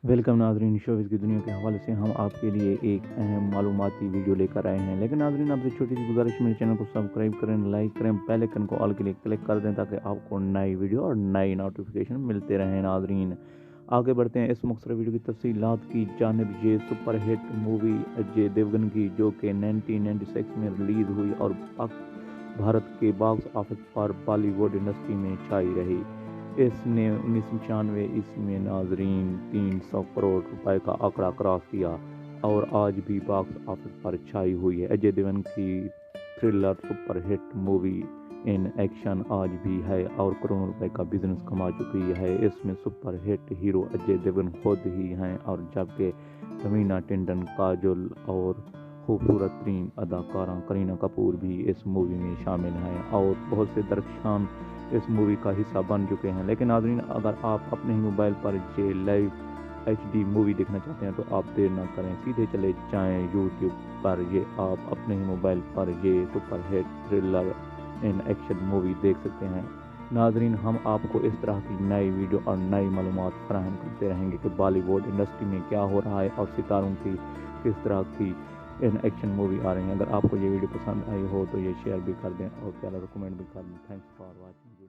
Welcome नाजरीन, showbiz की दुनिया के हवाले से हम आपके लिए एक अहम मालूमाती वीडियो लेकर आए हैं। लेकिन नाजरीन, आपसे छोटी सी गुजारिश, मेरे चैनल को सब्सक्राइब करें, लाइक करें, बेल आइकन को ऑल के लिए क्लिक कर दें ताकि आपको नई वीडियो और नई नोटिफिकेशन मिलते रहें। नाजरीन, आगे बढ़ते हैं इस मुख्तसर वीडियो की तफसीलात की जानिब। ये super hit movie Ajay Devgan की, जो कि 1996 में रिलीज़ हुई और भारत के बॉक्स ऑफिस पर बॉलीवुड इंडस्ट्री में छाई रही। इसने 1995 इसमें नाजरीन 300 करोड़ रुपए का आंकड़ा क्रॉस किया और आज भी बॉक्स ऑफिस पर छाई हुई है। अजय देवगन की thriller super hit movie in action आज भी है और करोड़ों रुपए का बिजनेस कमा चुकी है। इसमें super hit hero Ajay Devgan खुद ही हैं, और जबकि रवीना टंडन, काजोल और खूबसूरत तरीन अदाकारा करीना कपूर भी इस मूवी में शामिल हैं और बहुत से दर्शक इस मूवी का हिस्सा बन चुके हैं। लेकिन नाज़रीन, अगर आप अपने ही मोबाइल पर ये लाइव HD मूवी देखना चाहते हैं तो आप देर ना करें, सीधे चले जाएं यूट्यूब पर। ये आप अपने ही मोबाइल पर ये super hit thriller in action movie देख सकते हैं। नाज़रीन, हम आपको इस तरह की नई वीडियो और नई मालूमात फराहम करते रहेंगे कि बॉलीवुड इंडस्ट्री में क्या हो रहा है और सितारों की किस तरह की इन एक्शन मूवी आ रही हैं। अगर आपको ये वीडियो पसंद आई हो तो ये शेयर भी कर दें और प्यारा कमेंट भी कर दें। Thanks for watching.